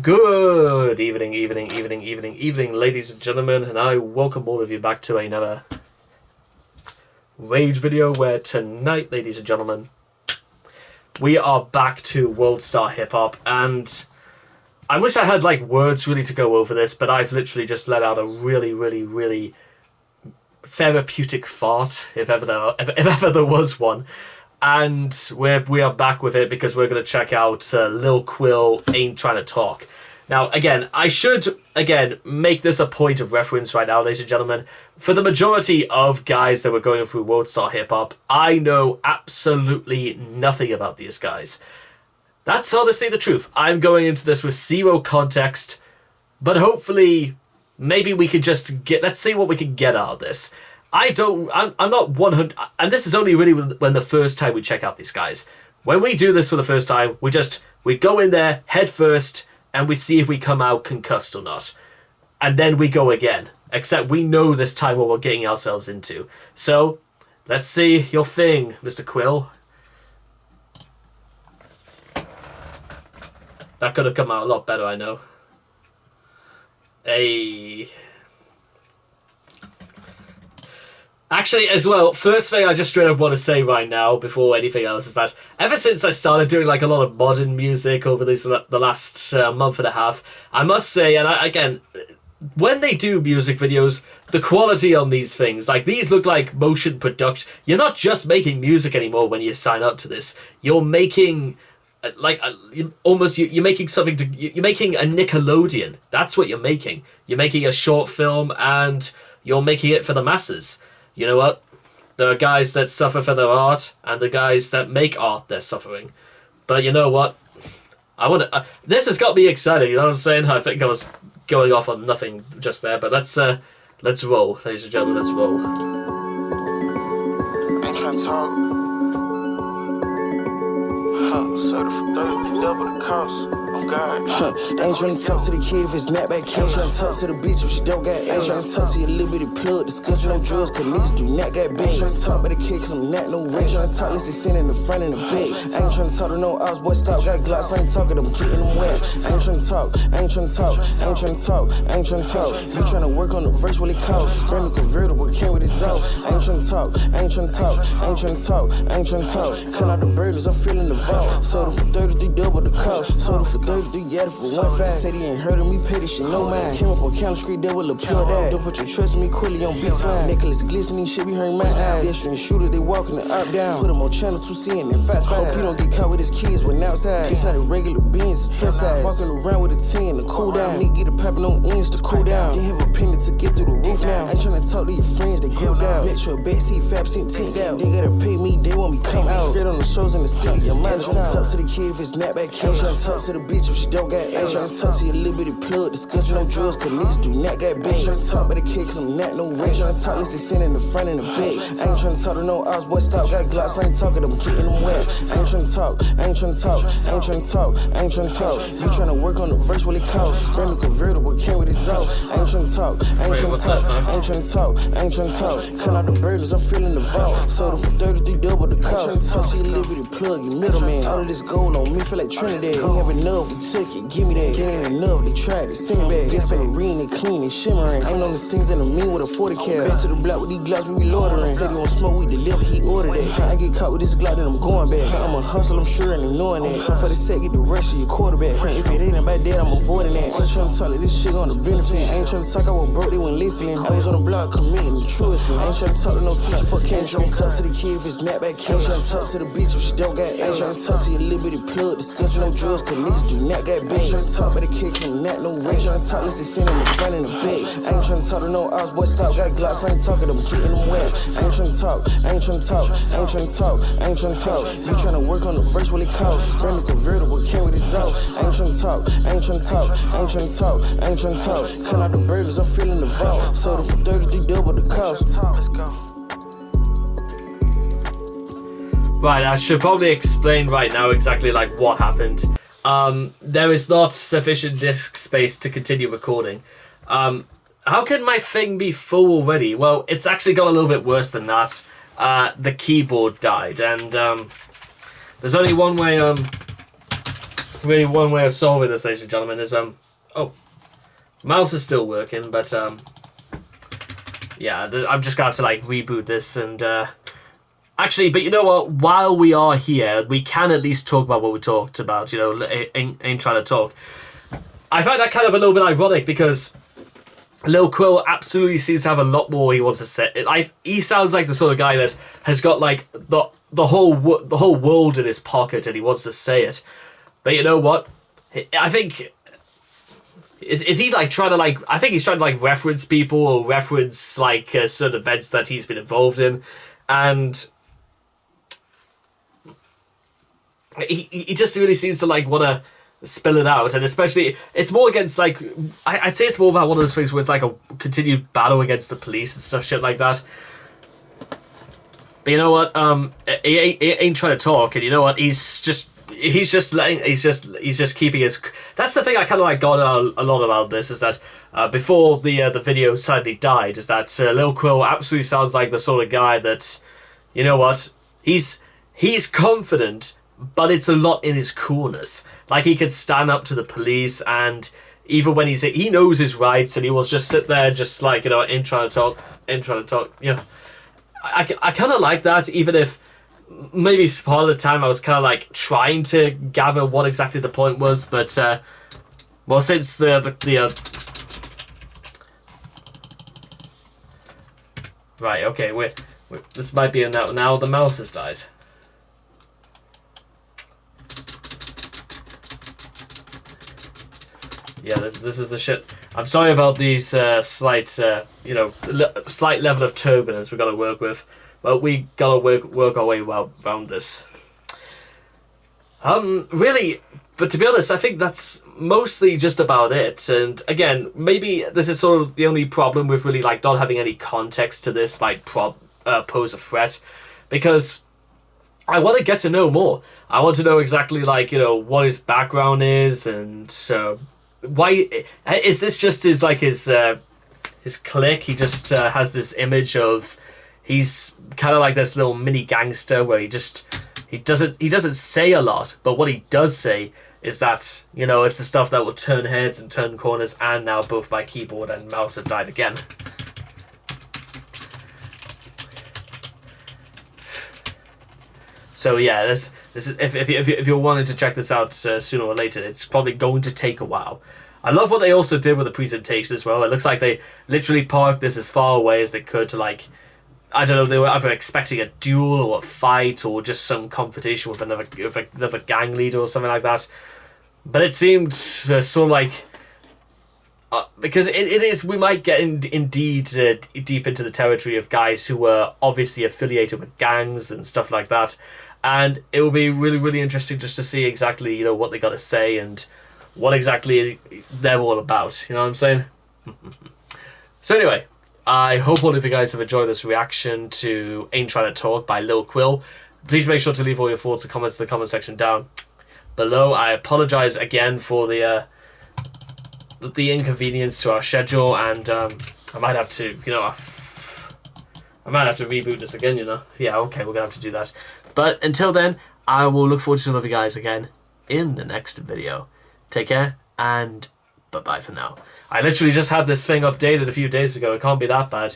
Good evening, ladies and gentlemen, and I welcome all of you back to another Rage video where tonight, ladies and gentlemen, we are back to World Star Hip Hop, and I wish I had like words really to go over this, but I've literally just let out a really therapeutic fart, if ever there was one. And we are back with it because we're going to check out Lil Quill Ain't Trying to Talk. Now, again, I should, make this a point of reference right now, ladies and gentlemen. For the majority of guys that were going through World Star Hip Hop, I know absolutely nothing about these guys. That's honestly the truth. I'm going into this with zero context, but hopefully, maybe we could just let's see what we can get out of this. I'm not 100, and this is only really when the first time we check out these guys. When we do this for the first time, we go in there head first, and we see if we come out concussed or not. And then we go again. Except we know this time what we're getting ourselves into. So, let's see your thing, Mr. Quill. That could have come out a lot better, I know. Hey. Actually, as well, first thing I just straight up want to say right now, before anything else, is that ever since I started doing like a lot of modern music over the last month and a half, I must say, and again, when they do music videos, the quality on these things, like these look like motion production. You're not just making music anymore when you sign up to this. You're making you're making something you're making a Nickelodeon. That's what you're making. You're making a short film and you're making it for the masses. You know what? There are guys that suffer for their art, and the guys that make art, they're suffering. But you know what? This has got me excited. You know what I'm saying? I think I was going off on nothing just there, but let's roll, ladies and gentlemen. Let's roll. Ain't trying to talk. Soda for 30, double the cost. Oh God. Ain't tryna talk to the kid if it's not back. Ain't tryna talk to the bitch if she don't got. Ain't tryna talk to your little bitty plug. Discussing no drugs, cause niggas do not got big. Ain't tryna talk about the kid cause I'm not no rich. Ain't tryna talk, let's they send in the front and the back. Ain't tryna talk to no ops, boy stop. Got glocks, I ain't talking, I'm getting them wet. Ain't tryna talk, ain't tryna talk, ain't tryna talk, ain't tryna talk. You tryna work on the verse, what it costs. Brand new convertible, came with his out. Ain't tryna talk, ain't tryna talk, ain't tryna talk, ain't tryna talk. Cut out the burdens, I'm feeling the vault. Soda for 33, double the cost. Soda for 33, yeah, for 1.5. Said he ain't heard of me, pay this shit, no mind. Came up on Counter Street, there with a pure dad. Don't put your trust in me, quickly on big time. Necklace glistening, shit be hurting my eyes. Pedestrian shooters, they walking the up down. Put him on channel 2C and then fast 5. Hope he don't get caught with his kids when outside. This not a regular beans, it's plus size. Walking around with a 10 to cool down. Nigga get a poppin' on ends to cool down. Didn't have a penny to get through the roof now. Ain't tryna talk to your friends, they grilled out. Bet your backseat, fab seat, ticked out. They gotta pay me, they want me come out. Straight on the shows in the city, I'm out of town. Talk to the kid if it's not back. Ain't tryna talk to the bitch if she don't got. Ain't tryna talk to your little bitty plug. Discussing no drugs, cause niggas do not got big. Ain't tryna talk about the kid cause I'm not no rich. Ain't tryna talk, let's they send in the front and the back. Ain't tryna talk to no ops, boy stop. Got glocks, I ain't talking, I'm getting them wet. Ain't tryna talk, ain't tryna talk, ain't tryna talk, ain't tryna talk. You tryna work on the verse, what it costs. Brand new convertible, came with his out. Ain't tryna talk, ain't tryna talk, ain't tryna talk, ain't tryna talk. Cut out the burdens, I'm feeling the vault. Soda for 33, double the cost. Ain't tryna talk to your little bitty plug, you middleman. All of this gold on me, feel like Trinidad. Ain't have enough, we took it, give me that. Then ain't enough, they tried it, send it back. This on the ring, they clean and shimmering. Ain't on the things in the mean with a 40 cal. Back to the block with these glocks, we loitering. Said he won't smoke, we deliver, he ordered it. I get caught with this glock, then I'm going back. I'm a hustle, I'm sure, and they knowing that. For the set, get the rest of your quarterback. If it ain't about that, I'm avoiding that. Ain't tryna talk like this shit on the benefit. Ain't tryna talk, I was broke, they wasn't listening. I was on the block committing the truest. Ain't tryna talk to no teacher, fuck can't tryna talk to the kid if it's not back. Ain't tryna talk to the bitch if she don't got. Ain't tryna talk to your little bitty plug. Discussing no drugs, cause niggas do not got big. Ain't tryna talk about the kid cause I'm not no rich. Ain't tryna talk, let's they send in the front and the back. Ain't tryna talk to no ops, boy stop. Got glocks, I ain't talking, I'm getting them wet. Ain't tryna talk, ain't tryna talk, ain't tryna talk, ain't tryna talk. You tryna work on the verse, what it costs. Brand new convertible, came with his out. Ain't tryna talk, ain't tryna talk, ain't tryna talk, ain't tryna talk. Cut out the burdens, I'm feeling the vault. Soda for 33, double the cost. Let's go. Right, I should probably explain right now exactly like what happened. There is not sufficient disk space to continue recording. How can my thing be full already? Well, it's actually got a little bit worse than that. The keyboard died, and there's only one way really one way of solving this, ladies and gentlemen, is oh, mouse is still working, but yeah, I'm just gonna have to like reboot this and actually, but you know what? While we are here, we can at least talk about what we talked about. You know, ain't trying to talk. I find that kind of a little bit ironic because Lil Quill absolutely seems to have a lot more he wants to say. He sounds like the sort of guy that has got like the whole world in his pocket and he wants to say it. But you know what? I think is he like trying to like? I think he's trying to like reference people or reference like certain events that he's been involved in, and he just really seems to like want to spill it out, and especially it's more against like I'd say it's more about one of those things where it's like a continued battle against the police and stuff, shit like that. But you know what? He ain't trying to talk, and you know what? He's just keeping his. That's the thing I kind of like got a lot about this is that before the video sadly died is that Lil Quill absolutely sounds like the sort of guy that, you know what? He's confident, but it's a lot in his coolness. Like he could stand up to the police, and even when he knows his rights, and he will just sit there, just like, you know, in trying to talk. You know, I kind of like that, even if maybe part of the time I was kind of like trying to gather what exactly the point was, but well, since the right, okay, wait, this might be now the mouse has died. Yeah, this is the shit. I'm sorry about these slight level of turbulence we got to work with, but we gotta work our way around this. Really, but to be honest, I think that's mostly just about it. And again, maybe this is sort of the only problem with really like not having any context to this might pose a threat, because I want to get to know more. I want to know exactly like, you know, what his background is, and why is this just his clique? He just has this image of he's kind of like this little mini gangster where he doesn't say a lot, but what he does say is that, you know, it's the stuff that will turn heads and turn corners, and now both my keyboard and mouse have died again. So yeah, this is if you're wanting to check this out sooner or later, it's probably going to take a while. I love what they also did with the presentation as well. It looks like they literally parked this as far away as they could to like, I don't know, they were either expecting a duel or a fight or just some confrontation with another gang leader or something like that. But it seemed sort of like, because it is, we might get indeed deep into the territory of guys who were obviously affiliated with gangs and stuff like that. And it will be really, really interesting just to see exactly, you know, what they got to say and what exactly they're all about. You know what I'm saying? So anyway, I hope all of you guys have enjoyed this reaction to Ain't Trying to Talk by Lil Quill. Please make sure to leave all your thoughts and comments in the comment section down below. I apologize again for the inconvenience to our schedule, and I might have to, you know, I might have to reboot this again, you know. Yeah, okay, we're gonna have to do that. But until then, I will look forward to seeing all of you guys again in the next video. Take care, and bye-bye for now. I literally just had this thing updated a few days ago. It can't be that bad.